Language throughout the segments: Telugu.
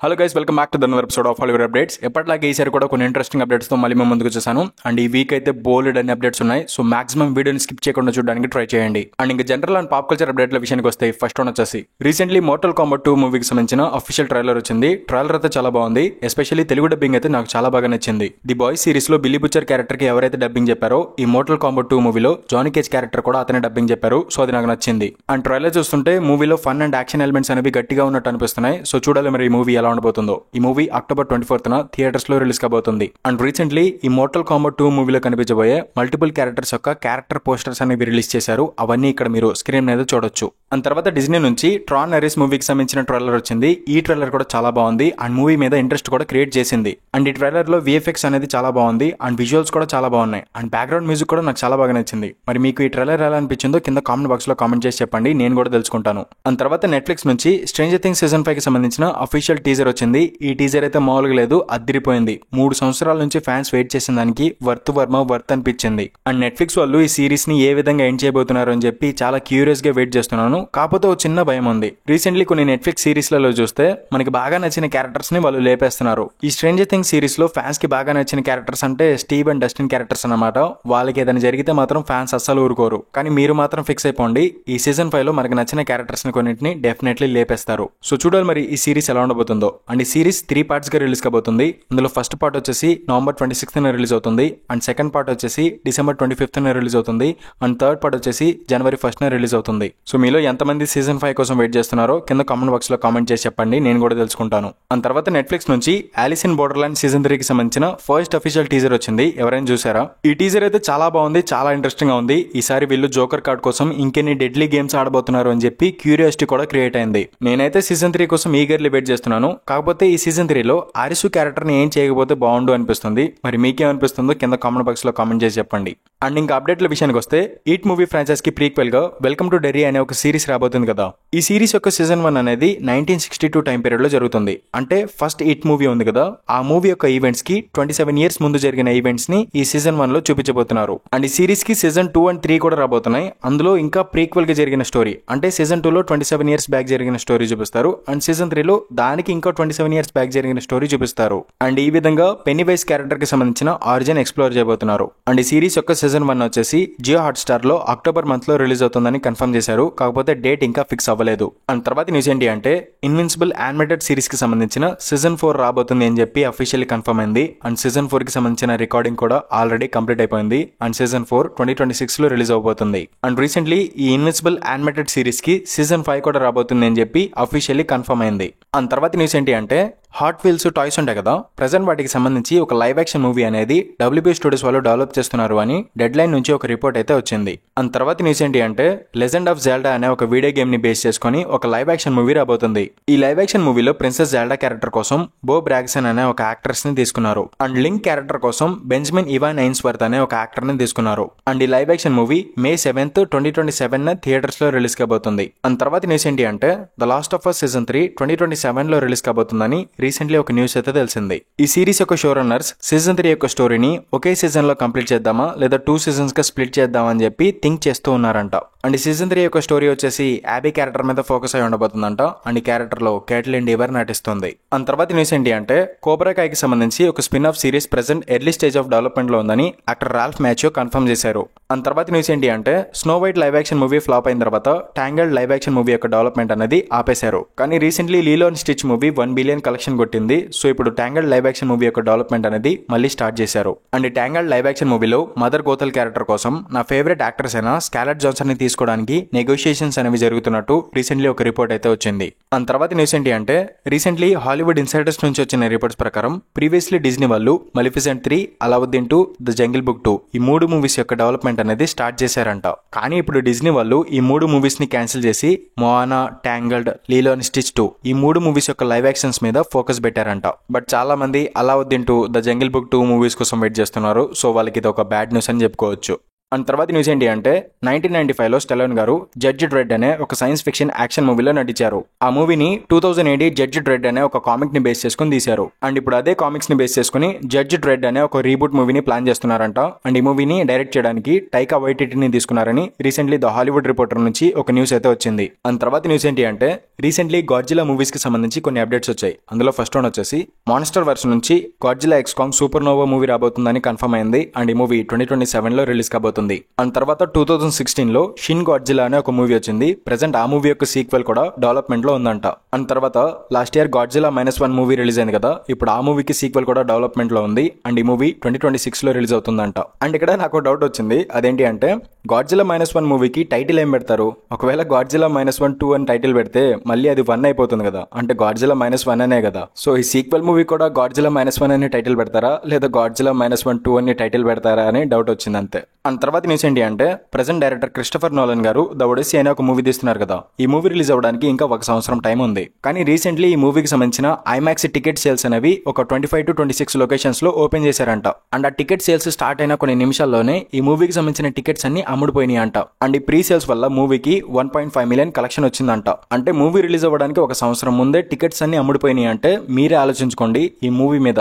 Hello guys, welcome back to the another episode of Hollywood updates. ఎప్పటిలాగే ఈసారి కూడా కొన్ని ఇంట్రెస్టింగ్ అప్డేట్స్తో మళ్ళీ మేము ముందుకు వచ్చేసాను. అండ్ ఈ వీక్ అయితే బోల్డ్ అనే అప్డేట్స్ ఉన్నాయి. సో మాక్సిమం వీడియోని స్కిప్ చేయకుండా చూడడానికి ట్రై చేయండి. అండ్ ఇంకా జనరల్ అండ్ పాప్ కల్చర్ అప్డేట్ల విషయానికి వస్తే ఫస్ట్ వన్ వచ్చేసి రీసెంట్లీ మోర్టల్ కాంబాట్ 2 మూవీకి సంబంధించిన అఫీషియల్ ట్రైలర్ వచ్చింది. ట్రైలర్ అయితే చాలా బాగుంది. ఎస్పెషల్లీ తెలుగు డబ్బింగ్ అయితే నాకు చాలా బాగా నచ్చింది. ది బాయ్స్ సిరీస్ లో బిల్లీ బుచ్చర్ క్యారెక్టర్ కి ఎవరైతే డబ్బింగ్ చెప్పారో ఈ మోర్టల్ కాంబాట్ 2 మూవీలో జానీ కేజ్ క్యారెక్టర్ కూడా అతనే డబ్బింగ్ చెప్పారు. సో అది నాకు నచ్చింది. అండ్ ట్రైలర్ చూస్తుంటే మూవీలో ఫన్ అండ్ యాక్షన్ ఎలిమెంట్స్ అనేవి గట్టిగా ఉన్నట్టు అనిపిస్తున్నాయి. సో చూడాలి మరి ఈ మూవీ ఎలా ఉండబోతుందో. ఈ మూవీ అక్టోబర్ 24న థియేటర్స్ లో రిలీజ్ కాబోతుంది. అండ్ రీసెంట్లీ ఈ మోర్టల్ కాంబాట్ 2 మూవీలో కనిపించబోయే మల్టిపుల్ క్యారెక్టర్స్ యొక్క క్యారెక్టర్ పోస్టర్స్ అనేవి రిలీజ్ చేశారు. అవన్నీ ఇక్కడ మీరు స్క్రీన్ మీద చూడొచ్చు. అండ్ తర్వాత డిజ్నీ నుంచి ట్రాన్ నెరీస్ మూవీకి సంబంధించిన ట్రైలర్ వచ్చింది. ఈ ట్రైలర్ కూడా చాలా బాగుంది. అండ్ మూవీ మీద ఇంట్రెస్ట్ కూడా క్రియేట్ చేసింది. అండ్ ఈ ట్రైలర్ లో విఎఫ్ఎక్స్ అనేది చాలా బాగుంది. అండ్ విజువల్స్ కూడా చాలా బాగున్నాయి. అండ్ బ్యాక్గ్రౌండ్ మ్యూజిక్ కూడా నాకు చాలా బాగా నచ్చింది. మరి మీకు ఈ ట్రైలర్ ఎలా అనిపించిందో కింద కామెంట్ బాక్స్ లో కామెంట్ చేసి చెప్పండి. నేను కూడా తెలుసుకుంటాను. అండ్ తర్వాత నెట్ఫ్లిక్స్ నుంచి స్ట్రేంజర్ థింగ్స్ సీజన్ 5 కి సంబంధించిన అఫీషియల్ టీజర్ వచ్చింది. ఈ టీజర్ అయితే మామూలుగా లేదు, అదిరిపోయింది. 3 సంవత్సరాల నుంచి ఫ్యాన్స్ వెయిట్ చేసిన దానికి వర్త్ అనిపించింది. అండ్ నెట్ఫ్లిక్స్ వాళ్ళు ఈ సిరీస్ ని ఏ విధంగా ఎండ్ చేయబోతున్నారు అని చెప్పి చాలా క్యూరియస్ గా వెయిట్ చేస్తున్నాను. కాకపోతే ఒక చిన్న భయం ఉంది. రీసెంట్లీ కొన్ని నెట్ఫ్లిక్స్ సిరీస్ లలో చూస్తే మనకి బాగా నచ్చిన క్యారెక్టర్స్ ని వాళ్ళు లేపేస్తున్నారు. ఈ స్ట్రేంజర్ థింగ్స్ సిరీస్ లో ఫ్యాన్స్ కి బాగా నచ్చిన క్యారెక్టర్స్ అంటే స్టీవ్ అండ్ డస్టిన్ క్యారెక్టర్స్ అన్నమాట. వాళ్ళకి ఏదైనా జరిగితే మాత్రం ఫ్యాన్స్ అస్సలు ఊరుకోరు. కానీ మీరు మాత్రం ఫిక్స్ అయిపోండి, ఈ సీజన్ 5 లో మనకి నచ్చిన క్యారెక్టర్స్ ని కొన్నింటిని డెఫినెట్లీ లేపేస్తారు. సో చూడాలి మరి ఈ సిరీస్ ఎలా ఉండబోతుందో. అండ్ ఈ సిరీస్ 3 పార్ట్స్ గా రిలీజ్ కాబోతుంది. అందులో ఫస్ట్ పార్ట్ వచ్చేసి నవంబర్ 26న రిలీజ్ అవుతుంది. అండ్ సెకండ్ పార్ట్ వచ్చేసి డిసెంబర్ 25న రిలీజ్ అవుతుంది. అండ్ థర్డ్ పార్ట్ వచ్చేసి జనవరి 1న రిలీజ్ అవుతుంది. సో మీలో ఎంతమంది సీజన్ 5 కోసం వెయిట్ చేస్తున్నారో కింద కామెంట్ బాక్స్ లో కామెంట్ చేసి చెప్పండి. నేను కూడా తెలుసుకుంటాను. అండ్ తర్వాత నెట్ఫ్లిక్స్ నుంచి ఆలిస్ ఇన్ బోర్డర్లాండ్ సీజన్ 3 కి సంబంధించిన ఫస్ట్ అఫీషియల్ టీజర్ వచ్చింది. ఎవరైనా చూసారా? ఈ టీజర్ అయితే చాలా బాగుంది, చాలా ఇంట్రెస్టింగ్ గా ఉంది. ఈసారి వీళ్ళు జోకర్ కార్డ్ కోసం ఇంకెన్ని డెడ్లీ గేమ్స్ ఆడబోతున్నారు అని చెప్పి క్యూరియాసిటీ కూడా క్రియేట్ అయింది. నేనైతే సీజన్ 3 కోసం ఈగర్లీ వెయిట్ చేస్తున్నాను. కాకపోతే ఈ సీజన్ 3లో ఆరిసు క్యారెక్టర్ ని ఏం చేయకపోతే బాగుండు అనిపిస్తుంది. మరి మీకేమనిపిస్తుందో కింద కామెంట్ బాక్స్ లో కామెంట్ చేసి చెప్పండి. అండ్ ఇంకా అప్డేట్ల విషయానికి వస్తే ఈట్ మూవీ ఫ్రాంచైజ్ కి ప్రీక్వెల్ గా వెల్కమ్ టు డెర్రీ అనే ఒక సిరీస్ రాబోతుంది కదా. ఈ సిరీస్ యొక్క సీజన్ 1 అనేది 1962 టైం పీరియడ్ లో జరుగుతుంది. అంటే ఫస్ట్ ఈట్ మూవీ ఉంది కదా, ఆ మూవీ యొక్క ఈవెంట్స్ కి 27 ఇయర్స్ ముందు జరిగిన ఈవెంట్స్ ని ఈ సీజన్ 1 లో చూపించబోతున్నారు. అండ్ ఈ సిరీస్ కి సీజన్ 2 అండ్ 3 కూడా రాబోతున్నాయి. అందులో ఇంకా ప్రీక్వెల్ గా జరిగిన స్టోరీ అంటే సీజన్ 2 లో 27 ఇయర్స్ బ్యాక్ జరిగిన స్టోరీ చూపిస్తారు. అండ్ సీజన్ 3 లో దానికి ఇంకా 27 ఇయర్స్ బ్యాక్ జరిగిన స్టోరీ చూపిస్తారు. అండ్ ఈ విధంగా పెన్నీవైస్ క్యారెక్టర్ కి సంబంధించిన ఆరిజిన్ ఎక్స్ప్లోర్ చేయబోతున్నారు. అండ్ ఈ సిరీస్ యొక్క సీజన్ 1 వచ్చేసి జియో హాట్స్టార్ లో అక్టోబర్ మంత్ లో రిలీజ్ అవుతుందని కన్ఫర్మ్ చేశారు. కాకపోతే డేట్ ఇంకా ఫిక్స్ అవ్వలేదు. అండ్ తర్వాత న్యూస్ ఏంటి అంటే ఇన్విన్సిబుల్ యానిమేటెడ్ సిరీస్ కి సంబంధించిన సీజన్ 4 రాబోతుంది అని చెప్పి అఫీషియల్లీ కన్ఫర్మ్ అయింది. అండ్ సీజన్ 4 కి సంబంధించిన రికార్డింగ్ కూడా ఆల్రెడీ కంప్లీట్ అయిపోయింది. అండ్ సీజన్ 4 2026 లో రిలీజ్ అవబోతుంది. అండ్ రీసెంట్లీ ఈ ఇన్విన్సిబుల్ యానిమేటెడ్ సిరీస్ కి సీజన్ 5 కూడా రాబోతుంది అని చెప్పి అఫీషియల్లీ కన్ఫర్మ్ అయింది. అండ్ తర్వాత న్యూస్ ఏంటి అంటే హాట్ వీల్స్ టాయ్స్ ఉంటాయి కదా, ప్రెజెంట్ వాటికి సంబంధించి ఒక లైవ్ యాక్షన్ మూవీ అనేది డబ్ల్యూబీ స్టూడియోస్ వాళ్ళు డెవలప్ చేస్తున్నారు అని డెడ్ లైన్ నుంచి ఒక రిపోర్ట్ అయితే వచ్చింది. అండ్ తర్వాత న్యూస్ ఏంటి అంటే లెజెండ్ ఆఫ్ జెల్డా అనే ఒక వీడియో గేమ్ ని బేస్ చేసుకుని ఒక లైవ్ యాక్షన్ మూవీ రాబోతుంది. ఈ లైవ్ యాక్షన్ మూవీలో ప్రిన్సెస్ జెల్డా క్యారెక్టర్ కోసం బో బ్రాగ్సన్ అనే ఒక యాక్ట్రెస్ ని తీసుకున్నారు. అండ్ లింక్ క్యారెక్టర్ కోసం బెంజమిన్ ఇవాన్ ఐన్స్వర్త్ అనే ఒక యాక్టర్ ని తీసుకున్నారు. అండ్ ఈ live action movie May 7th 2027 theatres లో రిలీజ్ కాబోతుంది. అండ్ తర్వాత న్యూస్ ఏంటి అంటే the last of us season 3 2027 లో రిలీజ్ కాబోతుందని రీసెంట్లీ ఒక న్యూస్ అయితే తెలిసింది. ఈ సిరీస్ యొక్క షో రన్నర్స్ సీజన్ 3 యొక్క స్టోరీని ఒకే సీజన్ లో కంప్లీట్ చేద్దామా లేదా 2 సీజన్స్ గా స్ప్లిట్ చేద్దామా అని చెప్పి థింక్ చేస్తూ ఉన్నారంట. అండ్ ఈ సీజన్ 3 యొక్క స్టోరీ వచ్చేసి యాబీ క్యారెక్టర్ మీద ఫోకస్ అయి ఉండబోతుందంట. అండ్ ఈ క్యారెక్టర్ లో కేట్లిన్ డీవర్ నటిస్తుంది. అండ్ తర్వాత న్యూస్ ఏంటి అంటే కోబ్రా కాయ్ కి సంబంధించి ఒక spin off series present early stage of development లో ఉందని యాక్టర్ రాల్ఫ్ మ్యాచియో కన్ఫర్మ్ చేశారు. అండ్ తర్వాత న్యూస్ ఏంటి అంటే Snow White live action movie flop అయిన తర్వాత ట్యాంగల్డ్ లైవ్ యాక్షన్ మూవీ యొక్క డెవలప్మెంట్ అనేది ఆపేశారు. కానీ recently Lilo and Stitch movie 1 billion collection కొట్టింది. సో ఇప్పుడు ట్యాంగల్డ్ లైవ్ యాక్షన్ మూవీ యొక్క డెవలప్మెంట్ అనేది మళ్ళీ స్టార్ట్ చేశారు. అండ్ ఈ ట్యాంగల్డ్ లైవ్ యాక్షన్ మూవీలో మదర్ గోథల్ క్యారెక్టర్ కోసం నా ఫేవరెట్ యాక్ట్రెస్ అయిన స్కాలెట్ జాన్సన్ ని తీసుకోవడానికి నెగోషియేషన్స్ అనేవి జరుగుతున్నట్టు రీసెంట్లీ ఒక రిపోర్ట్ అయితే వచ్చింది. అండ్ తర్వాత న్యూస్ ఏంటి అంటే రీసెంట్లీ హాలీవుడ్ ఇన్సైడర్స్ నుంచి వచ్చిన రిపోర్ట్స్ ప్రకారం ప్రీవియస్లీ డిజ్నీ వాళ్ళు Maleficent 3, Alauddin 2, the jungle book 2 ఈ 3 మూవీస్ యొక్క డెవలప్మెంట్ అనేది స్టార్ట్ చేశారంట. కానీ ఇప్పుడు డిజ్నీ వాళ్ళు ఈ 3 మూవీస్ ని క్యాన్సిల్ చేసి మోవానా, ట్యాంగల్డ్, లీలో అండ్ స్టిచ్ 2 ఈ 3 మూవీస్ యొక్క లైవ్ యాక్షన్స్ మీద ఫోకస్ పెట్టారంట. బట్ చాలా మంది Alauddin 2, the jungle book 2 movies కోసం వెయిట్ చేస్తున్నారు. సో వాళ్ళకి ఇది ఒక బ్యాడ్ న్యూస్ అని చెప్పుకోవచ్చు. అండ్ తర్వాత న్యూస్ ఏంటి అంటే 1995లో స్టెలోన్ గారు జడ్జ్ డ్రెడ్ అనే ఒక సైన్స్ ఫిక్షన్ యాక్షన్ మూవీలో నటించారు. ఆ మూవీని 2008 జడ్జ్ డ్రెడ్ అనే ఒక కామిక్ ని బేస్ చేసుకుని తీశారు. అండ్ ఇప్పుడు అదే కామిక్స్ ని బేస్ చేసుకుని జడ్జ్ డ్రెడ్ అనే ఒక రీబూట్ మూవీని ప్లాన్ చేస్తున్నారంట. అండ్ ఈ మూవీని డైరెక్ట్ చేయడానికి టైకా వైటిటిని తీసుకున్నారని రీసెంట్లీ ద హాలీవుడ్ రిపోర్టర్ నుంచి ఒక న్యూస్ అయితే వచ్చింది. అండ్ తర్వాత న్యూస్ ఏంటి అంటే రీసెంట్లీ గాడ్జిలా మూవీస్ కి సంబంధించి కొన్ని అప్డేట్స్ వచ్చాయి. అందులో ఫస్ట్ వన్ వచ్చేసి మాన్స్టర్ వర్స్ నుంచి Godzilla x Kong Super Nova movie రాబోతుందని కన్ఫర్మ్ అయింది. అండ్ ఈ మూవీ 2027లో రిలీజ్ కాబోతుంది. అండ్ తర్వాత 2016లో షిన్ గాడ్జిలా అనే ఒక మూవీ వచ్చింది. ప్రెసెంట్ ఆ మూవీ యొక్క సీక్వెల్ కూడా డెవలప్మెంట్ లో ఉందంట. అండ్ తర్వాత last year Godzilla -1 movie release అయింది కదా, ఇప్పుడు ఆ మూవీకి సీక్వెల్ కూడా డెవలప్మెంట్ లో ఉంది. అండ్ ఈ మూవీ 2026లో రిలీజ్ అవుతుందంట. అండ్ ఇక్కడ నాకు డౌట్ వచ్చింది, అదేంటి అంటే గాడ్జిలా -1 మూవీకి టైటిల్ ఏం పెడతారు? ఒకవేళ గాడ్జిలా -1, 2 అని టైటిల్ పెడితే మళ్ళీ అది 1 అయిపోతుంది కదా, అంటే గాడ్జిలా -1 అనే కదా. సో ఈ సీక్వెల్ మూవీ కూడా గాడ్జిలా -1 అని టైటిల్ పెడతారా, లేదా గాడ్జిలా -1, 2 అని టైటిల్ పెడతారా అని డౌట్ వచ్చింది అంతే. అండ్ తర్వాత న్యూస్ ఏంటి అంటే ప్రెసెంట్ డైరెక్టర్ క్రిస్టఫర్ నోలన్ గారు ద ఒడిస్సీ అనే ఒక మూవీ తీస్తున్నారు కదా. ఈ మూవీ రిలీజ్ అవ్వడానికి ఇంకా 1 సంవత్సరం టైం ఉంది. కానీ రీసెంట్లీ ఈ మూవీకి సంబంధించిన ఐమాక్స్ టికెట్ సేల్స్ అనేవి ఒక 25 to 26 లొకేషన్స్ లో ఓపెన్ చేశారంట. అండ్ ఆ టికెట్ సేల్స్ స్టార్ట్ అయిన కొన్ని నిమిషాల్లోనే ఈ మూవీకి సంబంధించిన టికెట్స్ అన్ని అమ్ముడుపోయినాయి అంట. అండ్ ఈ ప్రీ సేల్స్ వల్ల మూవీకి 1.5 మిలియన్ కలెక్షన్ వచ్చిందంట. అంటే మూవీ రిలీజ్ అవ్వడానికి 1 సంవత్సరం ముందే టికెట్స్ అన్ని అమ్ముడుపోయినాయి అంటే మీరే ఆలోచించుకోండి ఈ మూవీ మీద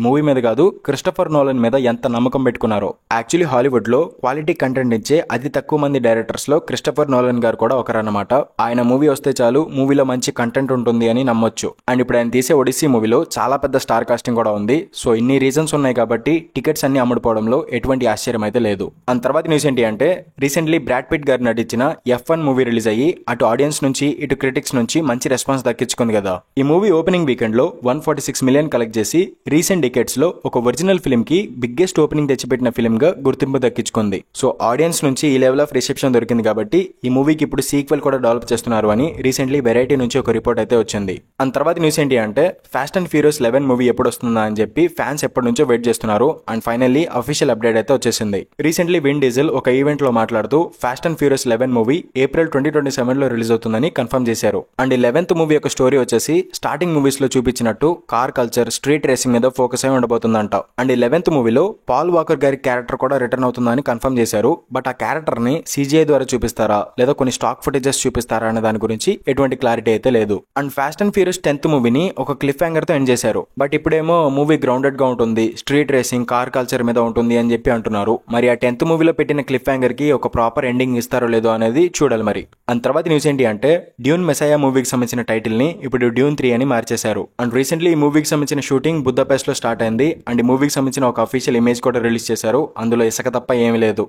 మూవీ మీద కాదు, క్రిస్టఫర్ నోలన్ మీద ఎంత నమ్మకం పెట్టుకున్నారో. యాక్చువల్లీ హాలీవుడ్ లో క్వాలిటీ కంటెంట్ ఇచ్చే అతి తక్కువ మంది డైరెక్టర్స్ లో క్రిస్టఫర్ నోలన్ గారు కూడా ఒకరన్నమాట. ఆయన మూవీ వస్తే చాలు మూవీలో మంచి కంటెంట్ ఉంటుంది అని నమ్మొచ్చు. అండ్ ఇప్పుడు ఆయన తీసే ఒడిస్సీ మూవీలో చాలా పెద్ద స్టార్ కాస్టింగ్ కూడా ఉంది. సో ఇన్ని రీజన్స్ ఉన్నాయి కాబట్టి టికెట్స్ అన్ని అమ్ముడుపోవడంలో ఎటువంటి ఆశ్చర్యం అయితే లేదు. అండ్ తర్వాత న్యూస్ ఏంటి అంటే రీసెంట్లీ బ్రాడ్ పిట్ గారు నటించిన F1 మూవీ రిలీజ్ అయ్యి అటు ఆడియన్స్ నుంచి ఇటు క్రిటిక్స్ నుంచి మంచి రెస్పాన్స్ దక్కించుకుంది కదా. ఈ మూవీ ఓపెనింగ్ వీకెండ్ లో 146 మిలియన్ కలెక్ట్ చేసి రీసెంట్ డికేట్స్ లో ఒక ఒరిజినల్ ఫిల్మ్ కి బిగ్గెస్ట్ ఓపెనింగ్ తెచ్చిపెట్టిన ఫిల్మ్ గా గుర్తింపు దక్కించుకుంది. సో ఆడియన్స్ నుంచి ఈ లెవెల్ ఆఫ్ రిసెప్షన్ దొరికింది కాబట్టి ఈ మూవీకి ఇప్పుడు సీక్వెల్ కూడా డెవలప్ చేస్తున్నారు అని రీసెంట్లీ వెరైటీ నుంచి ఒక రిపోర్ట్ అయితే వచ్చింది. అండ్ తర్వాత న్యూస్ ఏంటి అంటే ఫాస్ట్ అండ్ ఫ్యూరియస్ 11 మూవీ ఎప్పుడు వస్తుందా అని చెప్పి ఫ్యాన్స్ ఎప్పటి నుంచో వెయిట్ చేస్తున్నారు. అండ్ ఫైనల్లీ అఫీషియల్ అప్డేట్ అయితే వచ్చేసింది. రీసెంట్లీ విన్ డీజిల్ ఒక ఈవెంట్ లో మాట్లాడుతూ Fast and Furious 11 movie April 2027లో రిలీజ్ అవుతుందని కన్ఫర్మ్ చేశారు. అండ్ 11th మూవీ యొక్క స్టోరీ వచ్చేసి స్టార్టింగ్ మూవీస్ లో చూపించినట్టు కార్ కల్చర్, స్ట్రీట్ రేసింగ్ మీద ఫోకస్ అయి ఉండబోతుందంట. అండ్ 11th మూవీలో పాల్ వాకర్ గారి క్యారెక్టర్ కూడా రిటర్న్ అవుతుందని కన్ఫర్మ్ చేశారు. బట్ ఆ క్యారెక్టర్ ని CGI ద్వారా చూపిస్తారా లేదా కొన్ని స్టాక్ ఫుటేజెస్ చూపిస్తారా అనే దాని గురించి ఎటువంటి క్లారిటీ అయితే లేదు. And fast and furious 10th మూవీని ఒక క్లిఫ్ హ్యాంగర్ తో ఎండ్ చేశారు. బట్ ఇప్పుడేమో మూవీ గ్రౌండెడ్ గా ఉంటుంది, స్ట్రీట్ రేసింగ్, కార్ కల్చర్ మీద ఉంటుంది అని చెప్పి అంటున్నారు. మరి ఆ 10th మూవీలో పెట్టిన క్లిఫ్ హ్యాంగర్ కి ఒక ప్రాపర్ ఎండింగ్ ఇస్తారో లేదో అనేది చూడాలి మరి. అండ్ తర్వాత న్యూస్ ఏంటి అంటే డ్యూన్ మెసాయా మూవీకి సంబంధించిన టైటిల్ ని ఇప్పుడు డ్యూన్ 3 అని మార్చేశారు. అండ్ రీసెంట్లీ ఈ మూవీకి సంబంధించిన షూటింగ్ బుద్దపెస్ట్ లో స్టార్ట్ అయింది. అండ్ ఈ మూవీకి సంబంధించిన ఒక అఫీషియల్ ఇమేజ్ కూడా రిలీజ్ చేశారు. అందులో ఇసుక తప్ప ఏమీ లేదు.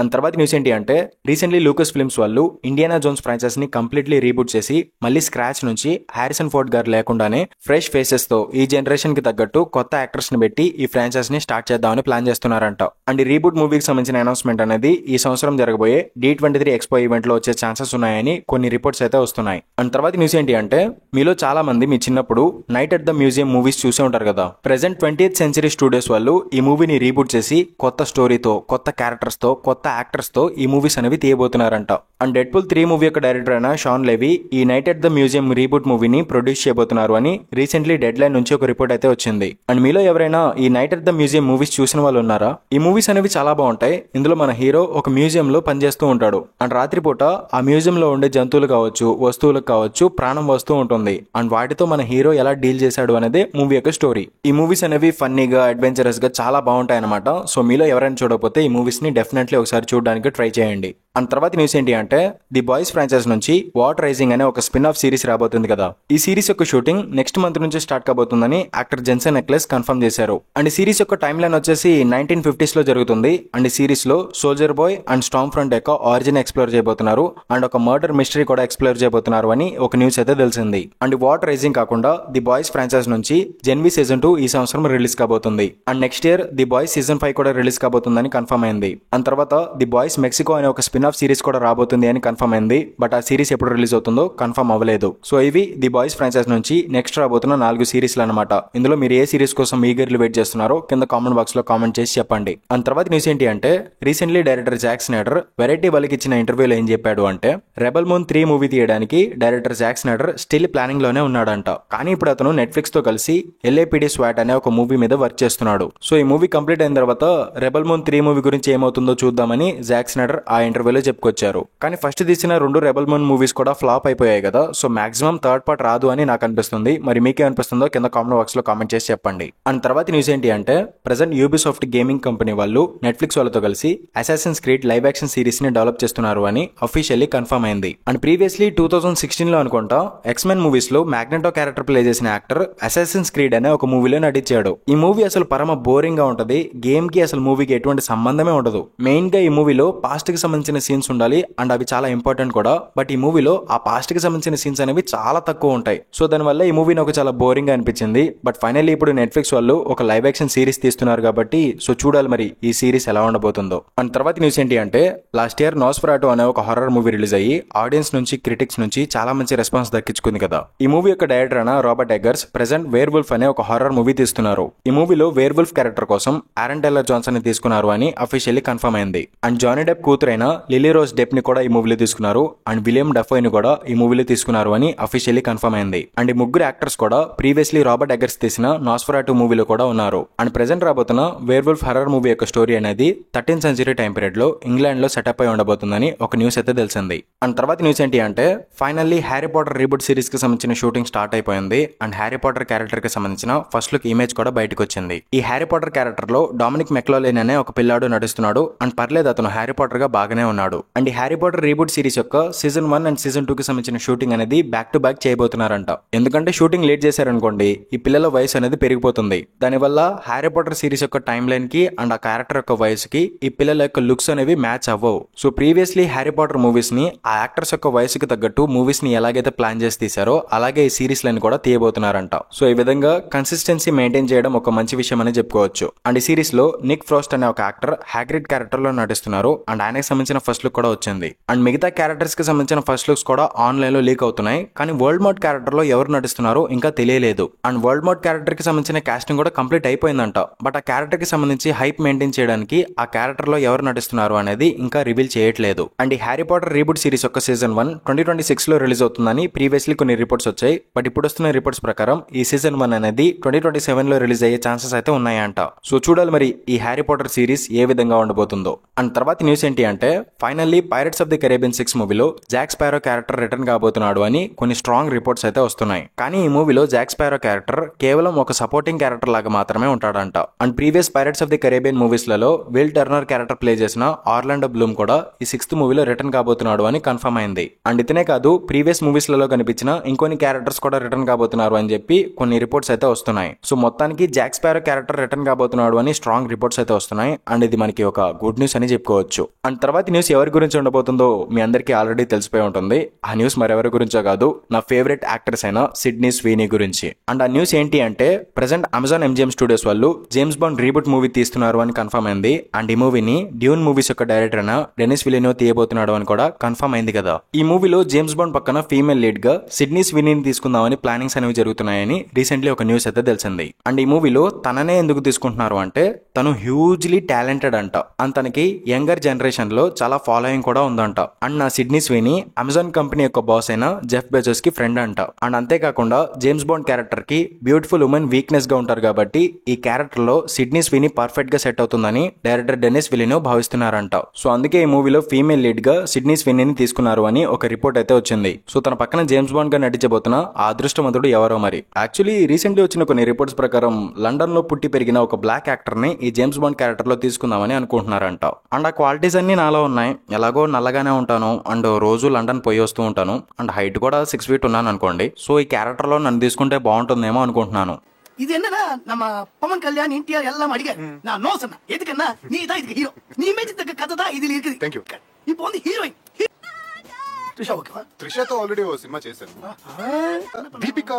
అండ్ తర్వాత న్యూస్ ఏంటి అంటే రీసెంట్లీ లూకస్ ఫిల్మ్స్ వాళ్ళు ఇండియానా జోన్స్ ఫ్రాంచైజ్ ని కంప్లీట్లీ రీబూట్ చేసి మళ్ళీ స్క్రాచ్ నుంచి హారిసన్ ఫోర్డ్ గారు లేకుండానే ఫ్రెష్ ఫేసెస్ తో ఈ జనరేషన్ కి తగ్గట్టు కొత్త యాక్టర్స్ ని పెట్టి ఈ ఫ్రాంచైజ్ ని స్టార్ట్ చేద్దామని ప్లాన్ చేస్తున్నారంట. అండ్ ఈ రీబూట్ మూవీకి సంబంధించిన అనౌన్స్మెంట్ అనేది ఈ సంవత్సరం జరగబోయే D23 ఎక్స్పో ఈవెంట్ లో వచ్చే ఛాన్సెస్ ఉన్నాయని కొన్ని రిపోర్ట్స్ అయితే వస్తున్నాయి. అండ్ తర్వాత న్యూస్ ఏంటి అంటే మీలో చాలా మంది మీ చిన్నప్పుడు night at the museum movies చూసే ఉంటారు కదా. ప్రెసెంట్ 20th సెంచరీ స్టూడియోస్ వాళ్ళు ఈ మూవీని రీబూట్ చేసి కొత్త స్టోరీతో, కొత్త క్యారెక్టర్స్ తో, కొత్త యాక్టర్స్ తో ఈ మూవీస్ అనేవి తీయబోతున్నారంట. అండ్ డెడ్పూల్ 3 మూవీ యొక్క డైరెక్టర్ అయిన షాన్ లెవీ ఈ night at the museum reboot మూవీని ప్రొడ్యూస్ చేయబోతున్నారు అని రీసెంట్లీ డెడ్ లైన్ నుంచి ఒక రిపోర్ట్ అయితే వచ్చింది. అండ్ మీలో ఎవరైనా ఈ night at the museum movies చూసిన వాళ్ళు ఉన్నారా? ఈ మూవీస్ అనేవి చాలా బాగుంటాయి. ఇందులో మన హీరో ఒక మ్యూజియం లో పనిచేస్తూ ఉంటాడు. అండ్ రాత్రిపూట ఆ మ్యూజియం లో ఉండే జంతువులు కావచ్చు, వస్తువులకు కావచ్చు ప్రాణం వస్తూ ఉంటుంది. అండ్ వాటితో మన హీరో ఎలా డీల్ చేశాడు అనేది మూవీ యొక్క స్టోరీ. ఈ మూవీస్ అనేవి ఫన్నీగా, అడ్వెంచరస్ గా చాలా బాగుంటాయి అనమాట. సో మీలో ఎవరైనా చూడకపోతే ఈ మూవీస్ ని డెఫినెట్లీ ఒకసారి చూడడానికి ట్రై చేయండి. అండ్ తర్వాత న్యూస్ ఏంటి అంటే ది బాయ్స్ ఫ్రాంచైజ్ నుంచి వాటర్ రైజింగ్ అనే ఒక స్పిన్ ఆఫ్ సిరీస్ రాబోతుంది కదా. ఈ సిరీస్ యొక్క షూటింగ్ నెక్స్ట్ మంత్ నుంచి స్టార్ట్ కాబోతుందని యాక్టర్ జెన్సన్ ఎక్లెస్ కన్ఫర్మ్ చేశారు. అండ్ ఈ సిరీస్ యొక్క టైమ్ లైన్ వచ్చేసి 1950s లో జరుగుతుంది. అండ్ ఈ సిరీస్ లో Soldier Boy and Stormfront యొక్క ఆరిజిన్ ఎక్స్ప్లోర్ చేయబోతున్నారు. అండ్ ఒక మర్డర్ మిస్టరీ కూడా ఎక్స్ప్లోర్ చేయబోతున్నారు అని ఒక న్యూస్ అయితే తెలిసింది. అండ్ వాటర్ రైజింగ్ కాకుండా ది బాయ్స్ ఫ్రాంచైజ్ నుంచి జెన్వి సీజన్ 2 ఈ సంవత్సరం రిలీజ్ కాబోతుంది. And next year the boys season 5 కూడా రిలీజ్ కాబోతుందని కన్ఫర్మ్ అయింది. అండ్ తర్వాత ది బాయ్స్ మెక్సికో అనే ఒక స్పిన్ ఆఫ్ సిరీస్ కూడా రాబోతుంది అని కన్ఫర్మ్ అయింది. బట్ ఆ సిరీస్ ఎప్పుడు రిలీజ్ అవుతుందో కన్ఫర్మ్ అవ్వలేదు. సో ఇవి ది బాయ్స్ ఫ్రాంచైజ్ నుంచి నెక్స్ట్ రాబోతున్న 4 సిరీస్లు అనమాట. ఇందులో మీరు ఏ సిరీస్ కోసం ఈగర్లీ వెయిట్ చేస్తున్నారో కింద కామెంట్ బాక్స్ లో కామెంట్ చేసి చెప్పండి. అండ్ తర్వాత న్యూస్ ఏంటి అంటే, recently director Jack Schneider variety వాళ్ళకి ఇచ్చిన ఇంటర్వ్యూలో ఏం చెప్పాడు అంటే, రెబల్ మూన్ 3 మూవీ తీయడానికి director Jack Schneider still planning లోనే ఉన్నాడంట. కానీ ఇప్పుడు అతను నెట్ఫ్లిక్స్ తో కలిసి ఎల్ఏపిడి స్వాట్ అనే ఒక మూవీ మీద వర్క్ చేస్తున్నాడు. సో ఈ మూవీ కంప్లీట్ అయిన తర్వాత రెబల్ మూన్ 3 మూవీ గురించి ఏమవుతుందో చూద్దామని జాక్ స్నైడర్ ఆ ఇంటర్వ్యూలో చెప్పుకొచ్చారు. కానీ ఫస్ట్ తీసిన 2 రెబల్ మూన్ మూవీస్ కూడా ఫ్లాప్ అయిపోయాయి కదా. సో మాక్సిమం థర్డ్ పార్ట్ రాదు అని నాకు అనిపిస్తుంది. మరి మీకేమనిపిస్తుందో కింద కామెంట్ బాక్స్ లో కామెంట్ చేసి చెప్పండి. అండ్ తర్వాత న్యూస్ ఏంటి అంటే, ప్రెజెంట్ యూబీసాఫ్ట్ గేమింగ్ కంపెనీ వాళ్ళు నెట్ఫ్లిక్స్ వాళ్ళతో కలిసి assassins creed live action series ని డెవలప్ చేస్తున్నారు అని అఫీషియల్లీ కన్ఫర్మ్ అయింది. అండ్ ప్రీవియస్లీ 2016 లో అనుకుంటా ఎక్స్మెన్ మూవీస్ లో మ్యాగ్నెటో క్యారెక్టర్ ప్లే చేసిన యాక్టర్ అసాసిన్స్ క్రీడ్ అనే ఒక మూవీలో నటించాడు. ఈ మూవీ అసలు పరమ బోరింగ్ గా ఉంటది. గేమ్ కి అసలు మూవీకి ఎటువంటి సంబంధమే ఉండదు. మెయిన్ గా ఈ మూవీలో పాస్ట్ కి సంబంధించిన సీన్స్ ఉండాలి అండ్ అవి చాలా ఇంపార్టెంట్ కూడా. బట్ ఈ మూవీలో ఆ పాస్ట్ కి సంబంధించిన సీన్స్ అనేవి చాలా తక్కువ ఉంటాయి. సో దానివల్ల ఈ మూవీ నాకు చాలా బోరింగ్ గా అనిపించింది. బట్ ఫైనల్లీ ఇప్పుడు నెట్ఫ్లిక్స్ వాళ్ళు ఒక లైవ్ యాక్షన్ సిరీస్ తీస్తున్నారు కాబట్టి సో చూడాలి మరి ఈ సిరీస్ ఎలా ఉండబోతుందో. అండ్ తర్వాత న్యూస్ ఏంటి అంటే, లాస్ట్ ఇయర్ నోస్ఫెరాటో అనే ఒక హారర్ మూవీ రిలీజ్ అయ్యి ఆడియన్స్ నుంచి క్రిటిక్స్ నుంచి చాలా మంచి రెస్పాన్స్ దక్కించుకుంది కదా. ఈ మూవీ యొక్క డైరెక్టర్ అయిన Robert Eggers present werewolf అనే ఒక హారర్ మూవీ తీస్తున్నారు. ఈ మూవీలో వేర్ వుల్ఫ్ క్యారెక్టర్ కోసం ఆరన్ టైలర్ జాన్సన్ ని తీసుకున్నారు అని అఫీషియల్లీ కన్ఫర్మ్ అయింది. అండ్ జానీ డెప్ కూతురైన లిలీ రోజ్ డెప్ ని కూడా ఈ మూవీలో తీసుకున్నారు. అండ్ విలియం డఫోయ్ ని కూడా ఈ మూవీలో తీసుకున్నారు అని అఫీషియల్లీ కన్ఫర్మ్ అయింది. అండ్ ఈ ముగ్గురు యాక్టర్స్ కూడా ప్రీవియస్లీ రాబర్ట్ ఎగ్గర్స్ తీసిన నోస్ఫెరాటో మూవీలో కూడా ఉన్నారు. అండ్ ప్రెజెంట్ రాబోతున్న వేర్ వుల్ఫ్ హారర్ మూవీ యొక్క స్టోరీ అనేది 13th century టైం పీరియడ్ లో ఇంగ్లాండ్ లో సెటప్ అయి ఉండబోతుందని ఒక న్యూస్ అయితే తెలిసింది. అండ్ తర్వాత న్యూస్ ఏంటి అంటే, finally Harry Potter reboot series కి సంబంధించిన షూటింగ్ స్టార్ట్ అయిపోయింది. అండ్ హ్యారీ పాటర్ క్యారెక్టర్ కి సంబంధించిన ఫస్ట్ లుక్ ఇమేజ్ కూడా బయటకు వచ్చింది. ఈ హ్యారీ పాటర్ క్యారెక్టర్ లో డామినిక్ మెక్లోలేన్ అనే ఒక పిల్లాడు నటిస్తున్నాడు. అండ్ పర్లేదు అతను హ్యారీ పాటర్ గా బాగానే ఉన్నాడు. అండ్ ఈ హ్యారీ పాటర్ రీబూట్ సిరీస్ యొక్క సీజన్ 1 అండ్ సీజన్ 2 కి సంబంధించిన షూటింగ్ అనేది బ్యాక్ టు బ్యాక్ చేయబోతున్నారంట. ఎందుకంటే షూటింగ్ లేట్ చేశారనుకోండి ఈ పిల్లల వయసు అనేది పెరిగిపోతుంది. దానివల్ల హ్యారీ పాటర్ సిరీస్ యొక్క టైం లైన్ కి అండ్ ఆ క్యారెక్టర్ యొక్క వయసుకి ఈ పిల్లల యొక్క లుక్స్ అనేవి మ్యాచ్ అవ్వవు. So previously Harry Potter movies ని ఆ యాక్టర్స్ యొక్క వయసుకి తగ్గట్టు మూవీస్ ని ఎలాగైతే ప్లాన్ చేసి తీశారో అలాగే ఈ సిరీస్ లను కూడా తీయబోతున్నారంట. సో ఈ విధంగా కన్సిస్టెన్సీ మెయింటైన్ చేయడం ఒక మంచి విషయం అని చెప్పుకోవచ్చు. అండ్ ఈ సిరీస్ లో నిక్ ఫ్రోస్ట్ అనే ఒక యాక్టర్ హ్యాగ్రిడ్ క్యారెక్టర్ లో నటిస్తున్నారు. అండ్ ఆయనకి సంబంధించిన ఫస్ట్ లుక్ కూడా వచ్చింది. అండ్ మిగతా క్యారెక్టర్స్ కి సంబంధించిన ఫస్ట్ లుక్స్ కూడా ఆన్లైన్ లో లీక్ అవుతున్నాయి. కానీ వరల్డ్ మోడ్ క్యారెక్టర్ లో ఎవరు నటిస్తున్నారో ఇంకా తెలియలేదు. అండ్ వరల్డ్ మోడ్ క్యారెక్టర్ కి సంబంధించిన కాస్టింగ్ కూడా కంప్లీట్ అయిపోయిందంట. బట్ ఆ క్యారెక్టర్ కి సంబంధించి హైప్ మెయింటైన్ చేయడానికి ఆ క్యారెక్టర్ లో ఎవరు నటిస్తున్నారు అనేది ఇంకా రివీల్ చేయట్లేదు. అండ్ ఈ హ్యారీ పాటర్ రీబూట్ సిరీస్ యొక్క సీజన్ 1 2026 లో రిలీజ్ అవుతుందని ప్రీవియస్లీ కొన్ని రిపోర్ట్స్ వచ్చాయి. బట్ ఇప్పుడు వస్తున్న రిపోర్ట్స్ ప్రకారం ఈ సీజన్ 1 అనేది 2027 లో రిలీజ్ అయ్యే ఛాన్సెస్ అయితే ఉన్నాయంట. సో చూడాలి మరి ఈ హ్యారీ పాటర్ సిరీస్ ఏ విధంగా ఉండబోతుందో. అండ్ తర్వాత న్యూస్ ఏంటి అంటే, finally pirates of the Caribbean 6 మూవీలో జాక్ స్పారో క్యారెక్టర్ రిటర్న్ కాబోతున్నాడు అని కొన్ని స్ట్రాంగ్ రిపోర్ట్స్ అయితే వస్తున్నాయి. కానీ ఈ మూవీలో జాక్ స్పారో క్యారెక్టర్ కేవలం ఒక సపోర్టింగ్ క్యారెక్టర్ లాగా మాత్రమే ఉంటాడంట. And previous Pirates of the Caribbean movies లలో విల్ టర్నర్ క్యారెక్టర్ ప్లే చేసిన ఆర్లాండో బ్లూమ్ కూడా ఈ 6th మూవీలో రిటర్న్ కాబోతున్నాడు అని కన్ఫర్మ్ అయింది. అండ్ ఇతనే కాదు ప్రీవియస్ మూవీస్ లలో కనిపించిన ఇంకొన్ని క్యారెక్టర్స్ కూడా రిటర్న్ కాబోతున్నారు అని చెప్పి కొన్ని రిపోర్ట్స్ అయితే వస్తున్నాయి. సో మొత్తానికి జాక్ స్పారో క్యారెక్టర్ రిటర్న్ కాబోతున్నాడు అని స్ట్రాంగ్ రిపోర్ట్స్ అయితే వస్తున్నాయి. అండ్ ఇది మనకి ఒక గుడ్ న్యూస్ అని చెప్పుకోవచ్చు. అండ్ తర్వాత న్యూస్ ఎవరి గురించి ఉండబోతుందో మీ అందరికీ ఆల్రెడీ తెలిసిపోయి ఉంటుంది. ఆ న్యూస్ మరెవరి గురించో కాదు, నా ఫేవరెట్ యాక్టర్స్ అయిన సిడ్నీ స్వీనీ గురించి. అండ్ ఆ న్యూస్ ఏంటి అంటే, ప్రెసెంట్ అమెజాన్ MGM స్టూడియోస్ వాళ్ళు జేమ్స్ బాండ్ రీబూట్ మూవీ తీస్తున్నారు అని కన్ఫర్మ్ అయింది. అండ్ ఈ మూవీని డ్యూన్ మూవీస్ యొక్క డైరెక్టర్ అయిన డెనిస్ విలినో తీయబోతున్నాడు అని కూడా కన్ఫర్మ్ అయింది కదా. ఈ మూవీలో జేమ్స్ బాండ్ పక్కన ఫీమేల్ లీడ్ గా సిడ్నీ స్వీనీని తీసుకుందామని ప్లానింగ్స్ అనేవి జరుగుతున్నాయని రీసెంట్లీ ఒక న్యూస్ అయితే తెలిసింది. అండ్ ఈ మూవీలో తననే ఎందుకు తీసుకుంటున్నారు అంటే, తను హ్యూజ్లీ టాలెంటెడ్ అంట. అండ్ తనకి యంగర్ జనరేషన్ లో చాలా ఫాలోయింగ్ కూడా ఉందంట. అండ్ నా సిడ్నీ స్వీనీ అమెజాన్ కంపెనీ యొక్క బాస్ అయిన జెఫ్ బెజోస్ కి ఫ్రెండ్ అంట. అండ్ అంతేకాకుండా జేమ్స్ బాండ్ క్యారెక్టర్ కి బ్యూటిఫుల్ ఉమెన్ వీక్నెస్ గా ఉంటారు కాబట్టి ఈ క్యారెక్టర్ లో సిడ్నీ స్వీనీ పర్ఫెక్ట్ గా సెట్ అవుతుందని డైరెక్టర్ డెనిస్ విలినో భావిస్తున్నారంట. సో అందుకే ఈ మూవీలో ఫీమేల్ లీడ్ గా సిడ్నీ స్వీనీని తీసుకున్నారు అని ఒక రిపోర్ట్ అయితే వచ్చింది. సో తన పక్కన జేమ్స్ బాండ్ గా నటించబోతున్న ఆ అదృష్టవంతుడు ఎవరో మరి. యాక్చువల్లీ రీసెంట్లీ వచ్చిన కొన్ని రిపోర్ట్స్ ప్రకారం లండన్ లో పుట్టి పెరిగిన ఒక బ్లాక్ యాక్టర్ ని ఈ జేమ్స్ బాండ్ క్యారెక్టర్ లో తీసుకుందామని అనుకుంటున్నారంట. అండ్ ఆ క్వాలిటీస్ అన్ని నాలో ఉన్నాయి. ఎలాగో నల్లగానే ఉంటాను అండ్ రోజు లండన్ పోయి వస్తూ ఉంటాను అండ్ హైట్ కూడా 6 feet ఉన్నాను అనుకోండి. సో ఈ క్యారెక్టర్ లో నన్ను తీసుకుంటే బాగుంటుందేమో అనుకుంటున్నాను. இது என்னன்னா நம்ம பவன் கல்யாண் என்டிஆர் எல்லாம் அடிக்க நான் நோ சொன்னேன். எதுக்குன்னா நீ தான் இதுக்கு ஹீரோ. நீ இமேஜ் தக்க கதை தான் இதுல இருக்குது. Thank you. இப்போ வந்து ஹீரோயின் త్రిష ఓకేవా? త్రిషతో ఆల్రెడీ ఓ సినిమా చేశాను. దీపిక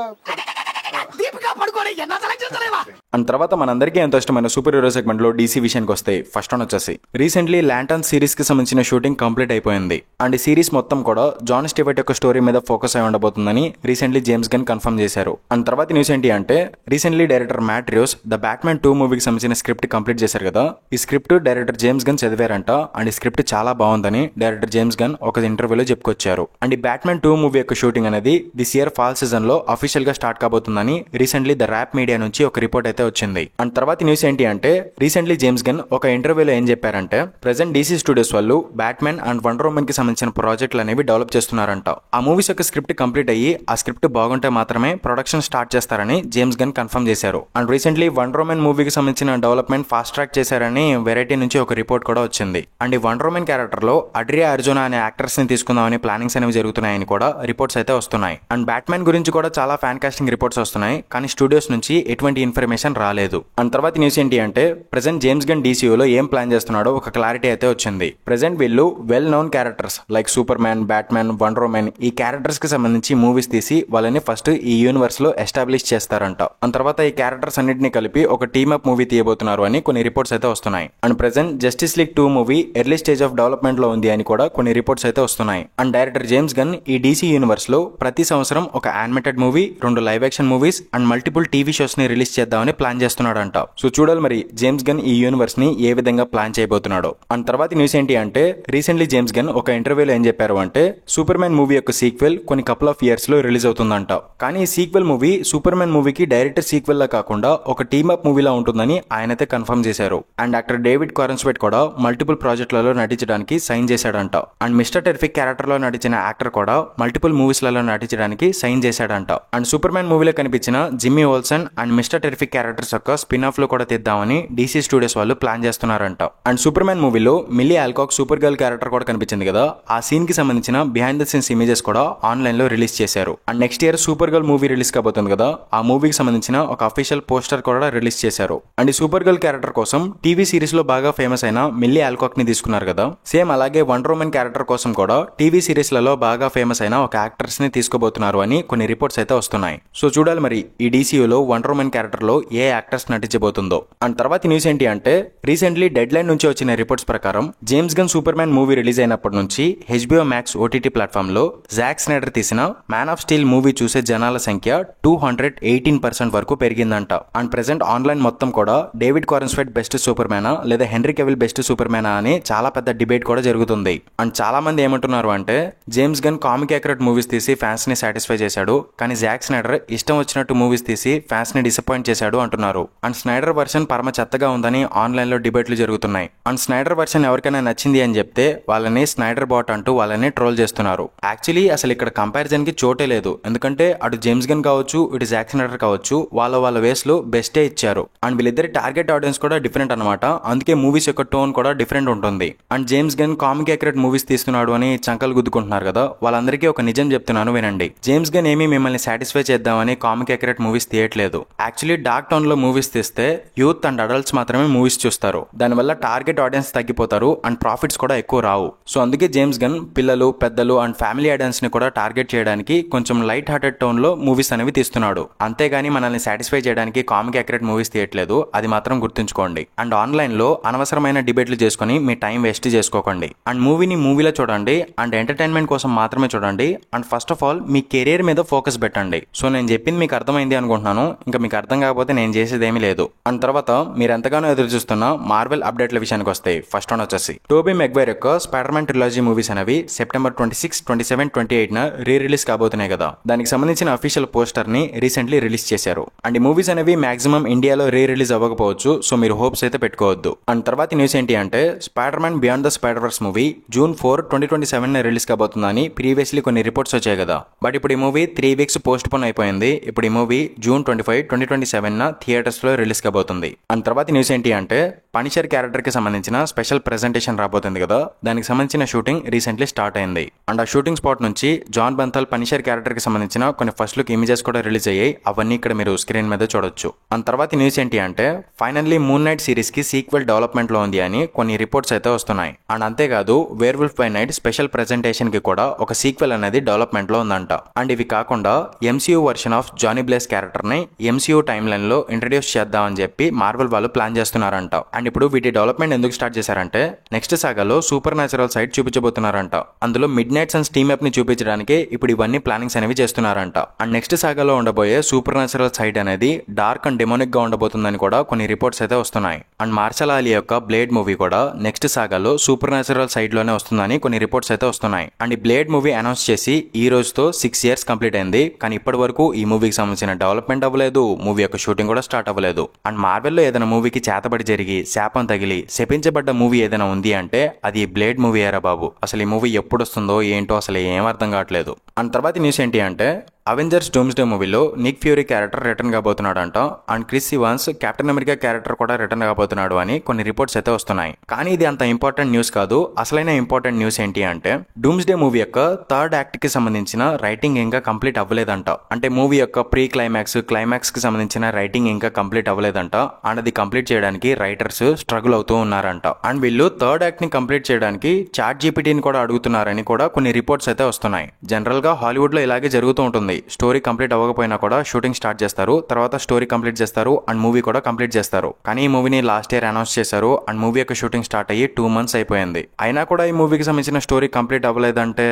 దీపికా పడుకోని ఎన్న సెలెక్ట్ చేస్తలేవా? అండ్ తర్వాత మనందరికీ ఎంతో ఇష్టమైన సూపర్ హీరో సెగ్మెంట్ లో డీసీ విషయానికి వస్తే ఫస్ట్ వన్ వచ్చేసి రీసెంట్లీ ల్యాంటర్న్ సిరీస్ కి సంబంధించిన షూటింగ్ కంప్లీట్ అయిపోయింది. అండ్ ఈ సిరీస్ మొత్తం కూడా జాన్ స్టీవర్ట్ యొక్క స్టోరీ మీద ఫోకస్ అయి ఉండబోతుందని రీసెంట్లీ జేమ్స్ గన్ కన్ఫర్మ్ చేశారు. అండ్ తర్వాత న్యూస్ ఏంటి అంటే recently director Matt Reeves the Batman 2 మూవీకి సంబంధించిన స్క్రిప్ట్ కంప్లీట్ చేశారు కదా. ఈ స్క్రిప్ట్ డైరెక్టర్ జేమ్స్ గన్ చదివారంట. అండ్ ఈ స్క్రిప్ట్ చాలా బాగుందని డైరెక్టర్ జేమ్స్ గన్ ఒక ఇంటర్వ్యూలో చెప్పుకొచ్చారు. అండ్ ఈ బ్యాట్మ్యాన్ 2 మూవీ యొక్క షూటింగ్ అనేది దిస్ ఇయర్ ఫాల్ సీజన్ లో అఫీషియల్ గా స్టార్ట్ కాబోతుందని రీసెంట్లీ ద ర్యాప్ మీడియా నుంచి ఒక రిపోర్ట్ అయితే వచ్చింది. అండ్ తర్వాత న్యూస్ ఏంటి అంటే రీసెంట్లీ జేమ్స్ గన్ ఒక ఇంటర్వ్యూలో ఏం చెప్పారంటే ప్రెసెంట్ డీసీ స్టూడియోస్ వాళ్ళు బ్యాట్మ్యాన్ అండ్ వండర్ ఉమెన్ కి సంబంధించిన ప్రాజెక్టులు అనేవి డెవలప్ చేస్తున్నారంట. ఆ మూవీస్ యొక్క స్క్రిప్ట్ కంప్లీట్ అయ్యి ఆ స్క్రిప్ట్ బాగుంటే మాత్రమే ప్రొడక్షన్ స్టార్ట్ చేస్తారని జేమ్స్ గన్ కన్ఫర్మ్ చేశారు. అండ్ రీసెంట్లీ వండర్ ఉమెన్ మూవీకి సంబంధించిన డెవలప్మెంట్ ఫాస్ట్ ట్రాక్ చేశారని వెరైటీ నుంచి ఒక రిపోర్ట్ కూడా వచ్చింది. అండ్ ఈ వండర్ ఉమెన్ క్యారెక్టర్ లో అడ్రియా అర్జునా అనే యాక్టర్స్ ని తీసుకుందామని ప్లానింగ్స్ అనేవి జరుగుతున్నాయని కూడా రిపోర్ట్స్ అయితే వస్తున్నాయి. అండ్ బ్యాట్మ్యాన్ గురించి కూడా చాలా ఫ్యాన్ కాస్టింగ్ రిపోర్ట్స్ వస్తున్నాయి, కానీ స్టూడియోస్ నుంచి ఎటువంటి ఇన్ఫర్మేషన్ రాలేదు. అండ్ తర్వాత న్యూస్ ఏంటి అంటే ప్రెసెంట్ జేమ్స్ గన్ డీసీయూలో ఏం ప్లాన్ చేస్తున్నాడో ఒక క్లారిటీ అయితే వచ్చింది. ప్రెసెంట్ వీళ్ళు well known characters like super man, Batman, wonder women ఈ క్యారెక్టర్స్ కి సంబంధించి మూవీస్ తీసి వాళ్ళని ఫస్ట్ ఈ యూనివర్స్ లో ఎస్టాబ్లిష్ చేస్తారంట. అండ్ తర్వాత ఈ క్యారెక్టర్స్ అన్నింటినీ కలిపి ఒక టీమ్ అప్ మూవీ తీయబోతున్నారు అని కొన్ని రిపోర్ట్స్ అయితే వస్తున్నాయి. And present justice league 2 movie early stage of development లో ఉంది అని కూడా కొన్ని రిపోర్ట్స్ అయితే వస్తున్నాయి. అండ్ డైరెక్టర్ జేమ్స్ గన్ ఈ డీసీ యూనివర్స్ లో ప్రతి సంవత్సరం ఒక animated movie, 2 live action movies and multiple TV shows ని రిలీజ్ చేద్దామని ప్లాన్ చేస్తున్నాడంట. సో చూడాలి మరి జేమ్స్ గన్ ఈ యూనివర్స్ ని ఏ విధంగా ప్లాన్ చేయబోతున్నాడో. అండ్ తర్వాత న్యూస్ ఏంటి అంటే రీసెంట్లీ జేమ్స్ గన్ ఒక ఇంటర్వ్యూలో ఏం చెప్పారు అంటే సూపర్ మ్యాన్ మూవీ యొక్క సీక్వెల్ కొన్ని కపుల్ ఆఫ్ ఇయర్స్ లో రిలీజ్ అవుతుందంట. కానీ ఈ సీక్వెల్ మూవీ సూపర్ మ్యాన్ మూవీకి డైరెక్టర్ సీక్వెల్ లా కాకుండా ఒక టీమ్ అప్ మూవీలా ఉంటుందని ఆయనైతే కన్ఫర్మ్ చేశారు. అండ్ యాక్టర్ డేవిడ్ కారెన్స్వెట్ కూడా మల్టిపుల్ ప్రాజెక్టులలో నటించడానికి సైన్ చేశాడంట. అండ్ మిస్టర్ టెరిఫిక్ క్యారెక్టర్ లో నటించిన యాక్టర్ కూడా మల్టిపుల్ మూవీస్ లలో నటించడానికి సైన్ చేశాడంట. అండ్ సూపర్ మ్యాన్ మూవీలో కనిపించిన Jimmy Olsen and Mister Terrific characters యొక్క స్పిన్ ఆఫ్ లో కూడా తీద్దామని డీసీ స్టూడియోస్ వాళ్ళు ప్లాన్ చేస్తున్నారంట. అండ్ సూపర్ మ్యాన్ మూవీలో Milly Alcock Supergirl character కూడా కనిపించింది కదా, ఆ సీన్ కి సంబంధించిన బిహైండ్ ద సీన్స్ ఇమేజెస్ కూడా ఆన్లైన్ లో రిలీజ్ చేశారు. And next year Supergirl movie release కాబోతుంది కదా, ఆ మూవీకి సంబంధించిన ఒక అఫీషియల్ పోస్టర్ కూడా రిలీజ్ చేశారు. అండ్ ఈ సూపర్ గర్ల్ క్యారెక్టర్ కోసం టీవీ సిరీస్ లో బాగా ఫేమస్ అయిన మిల్లీ ఆల్కాక్ ని తీసుకున్నారు కదా, సేమ్ అలాగే వండర్ ఉమెన్ క్యారెక్టర్ కోసం కూడా టీవీ సిరీస్ లలో బాగా ఫేమస్ అయిన ఒక యాక్టర్స్ ని తీసుకోబోతున్నారు అని కొన్ని రిపోర్ట్స్ అయితే వస్తున్నాయి. సో చూడాలి మరి ఈ డీసీయూలో వండర్ ఉమెన్ క్యారెక్టర్ లో ఏ యాక్టర్స్ నటించబోతుందో. అండ్ తర్వాత న్యూస్ ఏంటి అంటే రీసెంట్లీ డెడ్ లైన్ నుంచి వచ్చిన రిపోర్ట్స్ ప్రకారం James gun super man movie release అయినప్పటి నుంచి HBO Max ఓటీటీ ప్లాట్ఫామ్ లో జాక్ స్నైడర్ తీసిన మ్యాన్ ఆఫ్ స్టీల్ మూవీ చూసే జనాల సంఖ్య 218% వరకు పెరిగిందంట. అండ్ ప్రెసెంట్ ఆన్లైన్ మొత్తం కూడా డేవిడ్ కారెన్స్వెట్ బెస్ట్ సూపర్ మ్యానా లేదా హెన్రీ కెవిల్ బెస్ట్ సూపర్ మ్యానా అని చాలా పెద్ద డిబేట్ కూడా జరుగుతుంది. అండ్ చాలా మంది ఏమంటున్నారు అంటే James gun comic accurate movies తీసి ఫ్యాన్స్ ని సాటిస్ఫై చేశాడు, కానీ జాక్ స్నైడర్ ఇష్టం వచ్చినట్టు మూవీస్ తీసి ఫ్యాన్స్ ని డిసప్పాయింట్ చేశాడు అంటున్నారు. అండ్ స్నైడర్ వర్షన్ పరమ చెత్తగా ఉందని ఆన్లైన్ లో డిబేట్లు జరుగుతున్నాయి. అండ్ స్నైడర్ వర్షన్ ఎవరికైనా నచ్చింది అని చెప్తే వాళ్ళని స్నైడర్ బాట్ అంటూ వాళ్ళని ట్రోల్ చేస్తున్నారు. యాక్చువల్లీ అసలు ఇక్కడ కంపారిజన్ కి చోటే లేదు, ఎందుకంటే అటు జేమ్స్ గన్ కావచ్చు ఇటు జాక్ స్నైడర్ కావచ్చు వాళ్ళ వేస్ లో బెస్టే ఇచ్చారు. అండ్ వీళ్ళిద్దరి టార్గెట్ ఆడియన్స్ కూడా డిఫరెంట్ అనమాట, అందుకే మూవీస్ యొక్క టోన్ కూడా డిఫరెంట్ ఉంటుంది. And James gun comic accurate movies తీస్తున్నాడు అని చంకలు గుద్దుకుంటున్నారు కదా, వాళ్ళందరికీ ఒక నిజం చెప్తున్నాను వినండి. జేమ్స్ గన్ ఏమీ మిమ్మల్ని సాటిస్ఫై చేద్దామని కామిక్ యాక్యురేట్ మూవీస్ తీయట్లేదు. యాక్చువల్లీ డార్క్ టౌన్ లో మూవీస్ తీస్తే యూత్ అండ్ అడల్ట్స్ మాత్రమే మూవీస్ చూస్తారు, దానివల్ల టార్గెట్ ఆడియన్స్ తగ్గిపోతారు అండ్ ప్రాఫిట్స్ కూడా ఎక్కువ రావు. సో అందుకే జేమ్స్ గన్ పిల్లలు, పెద్దలు అండ్ ఫ్యామిలీ ఆడియన్స్ ని కూడా టార్గెట్ చేయడానికి కొంచెం లైట్ హార్టెడ్ టోన్ లో మూవీస్ అనేవి తీస్తున్నాడు, అంతేగాని మనల్ని సాటిస్ఫై చేయడానికి కామిక్ యాక్యురేట్ మూవీస్ తీయట్లేదు, అది మాత్రం గుర్తుంచుకోండి. అండ్ ఆన్లైన్ లో అనవసరమైన డిబేట్లు చేసుకుని మీ టైం వేస్ట్ చేసుకోకండి. అండ్ మూవీని మూవీలో చూడండి అండ్ ఎంటర్టైన్మెంట్ కోసం మాత్రమే చూడండి. And first of all me career మీద ఫోకస్ పెట్టండి. సో నేను చెప్పింది మీకు అర్థమైంది అనుకుంటున్నాను, ఇంకా మీకు అర్థం కాకపోతే నేను చేసేది ఏమీ లేదు. అండ్ తర్వాత మీరు ఎంతగానో ఎదురు చూస్తున్న మార్వెల్ అప్డేట్ల విషయానికి వస్తే ఫస్ట్ వన్ వచ్చేసి టోబీ మెగ్వైర్ యొక్క స్పైడర్ మ్యాన్ ట్రిలాజీ మూవీస్ అనేవి సెప్టెంబర్ 26, 27, 28 రీ రిలీజ్ కాబోతున్నాయి కదా, దానికి సంబంధించిన అఫీషియల్ పోస్టర్ ని రీసెంట్లీ రిలీజ్ చేశారు. అండ్ ఈ మూవీస్ అనేవి మాక్సిమం ఇండియాలో రీ రిలీజ్ అవ్వకపోవచ్చు, సో మీరు హోప్స్ అయితే పెట్టుకోవద్దు. అండ్ తర్వాత న్యూస్ ఏంటి అంటే Spider Man Beyond the Spider verse movie June 4, 2027 release కాబోతుందని ప్రీవియస్లీ కొన్ని రిపోర్ట్స్ వచ్చాయి కదా, బట్ ఇప్పుడు ఈ మూవీ 3 వీక్స్ పోస్ట్ పోన్ అయిపోయింది. ఇప్పుడు ఈ మూవీ June 25, 2027 థియేటర్స్ లో రిలీజ్ కాబోతుంది. అండ్ తర్వాత న్యూస్ ఏంటి అంటే పనిషర్ క్యారెక్టర్ కి సంబంధించిన స్పెషల్ ప్రెజెంటేషన్ రాబోతుంది కదా, దానికి సంబంధించిన షూటింగ్ రీసెంట్లీ స్టార్ట్ అయింది. అండ్ ఆ షూటింగ్ స్పాట్ నుంచి జాన్ బెంథల్ పనిషర్ క్యారెక్టర్ కి సంబంధించిన కొన్ని ఫస్ట్ లుక్ ఇమేజెస్ కూడా రిలీజ్ అయ్యాయి, అవన్నీ ఇక్కడ మీరు స్క్రీన్ మీద చూడొచ్చు. అండ్ తర్వాత న్యూస్ ఏంటి అంటే ఫైనల్లీ మూన్ నైట్ సిరీస్ కి సీక్వెల్ డెవలప్మెంట్ లో ఉంది అని కొన్ని రిపోర్ట్స్ అయితే వస్తున్నాయి. అండ్ అంతేకాదు werewolf by night special presentation కి కూడా ఒక సీక్వెల్ అనేది డెవలప్మెంట్ లో ఉందంట. అండ్ ఇవి కాకుండా MCU version of Johnny Blaze character ని ఎంసీయూ టైమ్ లైన్ లో ఇంట్రడ్యూస్ చేద్దామని చెప్పి మార్వెల్ వాళ్ళు ప్లాన్ చేస్తున్నారంట. అండ్ ఇప్పుడు వీటి డెవలప్మెంట్ ఎందుకు స్టార్ట్ చేశారంటే నెక్స్ట్ సాగాలో సూపర్ న్యాచురల్ సైడ్ చూపించబోతున్నారంట. అందులో midnight Sons team up ని చూపించడానికి ఇప్పుడు ఇవన్నీ ప్లానింగ్స్ అనేవి చేస్తున్నారంట. అండ్ నెక్స్ట్ సాగాలో ఉండబోయే సూపర్ న్యాచురల్ సైడ్ అనేది డార్క్ అండ్ డెమోనిక్ గా ఉండబోతుందని కూడా కొన్ని రిపోర్ట్స్ అయితే వస్తున్నాయి. అండ్ మార్షల్ ఆలీ యొక్క బ్లేడ్ మూవీ కూడా నెక్స్ట్ సాగాలో సూపర్ న్యాచురల్ సైడ్ లోనే వస్తుందని కొన్ని రిపోర్ట్స్ అయితే వస్తున్నాయి. అండ్ ఈ బ్లేడ్ మూవీ అనౌన్స్ చేసి ఈ రోజుతో 6 years కంప్లీట్ అయింది. కానీ ఇప్పటి వరకు ఈ మూవీకి సంబంధించిన డెవలప్మెంట్ అవ్వలేదు, మూవీ యొక్క షూటింగ్ కూడా స్టార్ట్ అవ్వలేదు. అండ్ మార్వెల్ లో ఏదైనా మూవీకి చేతబడి జరిగి శాపం తగిలి శపించబడ్డ మూవీ ఏదైనా ఉంది అంటే అది బ్లేడ్ మూవీ ఏరా బాబు. అసలు ఈ మూవీ ఎప్పుడు వస్తుందో ఏంటో అసలు ఏం అర్థం కావట్లేదు. అండ్ తర్వాత న్యూస్ ఏంటి అంటే అవెంజర్స్ డూమ్స్డే మూవీలో నిక్ ఫ్యూరీ క్యారెక్టర్ రిటర్న్ కాబోతున్నాడు అంట. And Chris Evans captain America character కూడా రిటర్న్ కాబోతున్నాడు అని కొన్ని రిపోర్ట్స్ అయితే వస్తున్నాయి. కానీ ఇది అంత ఇంపార్టెంట్ న్యూస్ కాదు. అసలైన ఇంపార్టెంట్ న్యూస్ ఏంటి అంటే డూమ్స్డే మూవీ యొక్క థర్డ్ యాక్ట్ కి సంబంధించిన రైటింగ్ ఇంకా కంప్లీట్ అవ్వలేదంట. అంటే మూవీ యొక్క ప్రీ క్లైమాక్స్ కి సంబంధించిన రైటింగ్ ఇంకా కంప్లీట్ అవ్వలేదంట. అండ్ అది కంప్లీట్ చేయడానికి రైటర్స్ స్ట్రగుల్ అవుతూ ఉన్నారంట. అండ్ వీళ్ళు థర్డ్ యాక్ట్ ని కంప్లీట్ చేయడానికి చాట్ జీపీటీని కూడా అడుగుతున్నారని కూడా కొన్ని రిపోర్ట్స్ అయితే వస్తున్నాయి. జనరల్ గా హాలీవుడ్ లో ఇలాగే జరుగుతూ ఉంటుంది. స్టోరీ కంప్లీట్ అవ్వకపోయినా కూడా షూటింగ్ స్టార్ట్ చేస్తారు, తర్వాత స్టోరీ కంప్లీట్ చేస్తారు అండ్ మూవీ కూడా కంప్లీట్ చేస్తారు. కానీ ఈ మూవీని లాస్ట్ ఇయర్ అనౌన్స్ చేశారు అండ్ మూవీ యొక్క షూటింగ్ స్టార్ట్ అయ్యి 2 months అయిపోయింది. అయినా కూడా ఈ మూవీకి సంబంధించిన స్టోరీ కంప్లీట్ అవ్వలేదంటే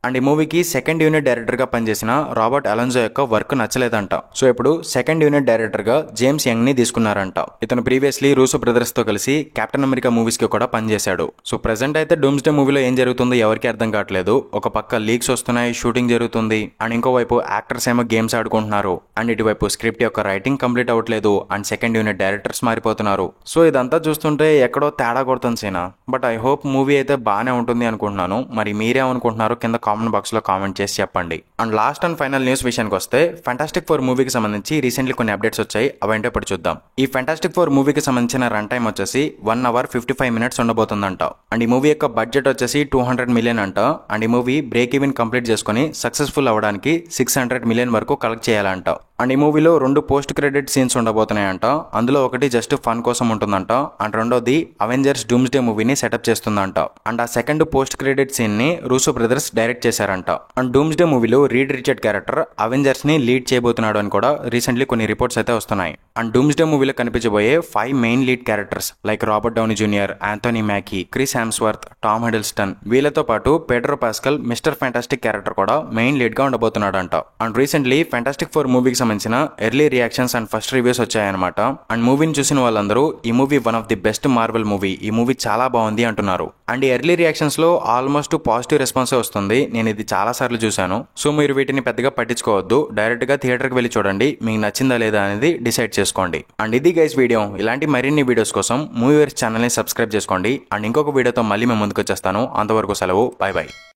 అండ్ ఈ మూవీకి సెకండ్ యూనిట్ డైరెక్టర్ గా పనిచేసిన రాబర్ట్ అలెన్జో యొక్క వర్క్ నచ్చలేదంట. సో ఇప్పుడు సెకండ్ యూనిట్ డైరెక్టర్ గా జేమ్స్ యంగ్ ని తీసుకున్నారంట. ఇతను ప్రీవియస్లీ రూసో బ్రదర్స్ తో కలిసి కెప్టెన్ అమెరికా మూవీస్ కి కూడా పనిచేశాడు. సో ప్రెసెంట్ అయితే డూమ్స్డే మూవీలో ఏం జరుగుతుందో ఎవరికి అర్థం కావట్లేదు. ఒక పక్క లీక్స్ వస్తున్నాయి, షూటింగ్ జరుగుతుంది అండ్ ఇంకోవైపు యాక్టర్స్ ఏమో గేమ్స్ ఆడుకుంటున్నారు అండ్ ఇటువైపు స్క్రిప్ట్ యొక్క రైటింగ్ కంప్లీట్ అవ్వట్లేదు అండ్ సెకండ్ యూనిట్ డైరెక్టర్స్ మారిపోతున్నారు. సో ఇదంతా చూస్తుంటే ఎక్కడో తేడా కొడుతుంది సీనా. బట్ ఐ హోప్ మూవీ అయితే బాగానే ఉంటుంది అనుకుంటున్నాను. మరి మీరేమనుకుంటున్నారో కింద కామెంట్ బాక్స్ లో కామెంట్ చేసి చెప్పండి. And last and final news విషయానికి వస్తే ఫెంటాస్టిక్ ఫోర్ మూవీకి సంబంధించి రీసెంట్లీ కొన్ని అప్డేట్స్ వచ్చాయి. అవేంటో ఇప్పుడు చూద్దాం. ఈ ఫెంటాస్టిక్ ఫోర్ మూవీకి సంబంధించిన రన్ టైం వచ్చేసి 1 hour 55 minutes ఉండబోతుందంట. అండ్ ఈ మూవీ యొక్క బడ్జెట్ వచ్చేసి 200 million అంట. అండ్ ఈ మూవీ బ్రేక్ ఈవెన్ కంప్లీట్ చేసుకుని సక్సెస్ఫుల్ అవ్వడానికి 600 million వరకు కలెక్ట్ చేయాలంట. అండ్ ఈ మూవీలో 2 పోస్ట్ క్రెడిట్ సీన్స్ ఉండబోతున్నాయంట. అందులో ఒకటి జస్ట్ ఫన్ కోసం ఉంటుందంట అండ్ రెండోది అవెంజర్స్ డూమ్స్డే మూవీని సెటప్ చేస్తుందంట. అండ్ ఆ సెకండ్ పోస్ట్ క్రెడిట్ సీన్ ని రూసో బ్రదర్స్ డైరెక్ట్ చేశారంట. అండ్ డూమ్స్డే మూవీలో రీడ్ రిచర్డ్ క్యారెక్టర్ అవెంజర్స్ ని లీడ్ చేయబోతున్నాడు అని కూడా రీసెంట్లీ కొన్ని రిపోర్ట్స్ అయితే వస్తున్నాయి. అండ్ డూమ్స్డే మూవీలో కనిపించబోయే 5 main lead characters like Robert Downey Junior, Anthony Mackie, Chris Hemsworth, Tom Hiddleston వీళ్ళతో పాటు Pedro Pascal Mister Fantastic character కూడా మెయిన్ లీడ్ గా ఉండబోతున్నాడంట. అండ్ రీసెంట్లీ ఫెంటాస్టిక్ ఫోర్ మూవీకి సంబంధించిన early reactions and first reviews వచ్చాయన్నమాట. అండ్ మూవీని చూసిన వాళ్ళందరూ ఈ movie one of the best Marvel movie, ఈ మూవీ చాలా బాగుంది అంటున్నారు. అండ్ ఈ ఎర్లీ రియాక్షన్స్ లో ఆల్మోస్ట్ పాజిటివ్ రెస్పాన్సే వస్తుంది. నేను ఇది చాలా సార్లు చూశాను. సో మీరు వీటిని పెద్దగా పట్టించుకోవద్దు, డైరెక్ట్ గా థియేటర్ కి వెళ్ళి చూడండి, మీకు నచ్చిందా లేదా అనేది డిసైడ్ చేసుకోండి. అండ్ ఇది గైస్ వీడియో. ఇలాంటి మరిన్ని వీడియోస్ కోసం మూవీవర్స్ ఛానల్ ని సబ్స్క్రైబ్ చేసుకోండి. అండ్ ఇంకొక వీడియోతో మళ్ళీ మేము ముందుకు వచ్చేస్తాను. అంతవరకు సెలవు, బై బై.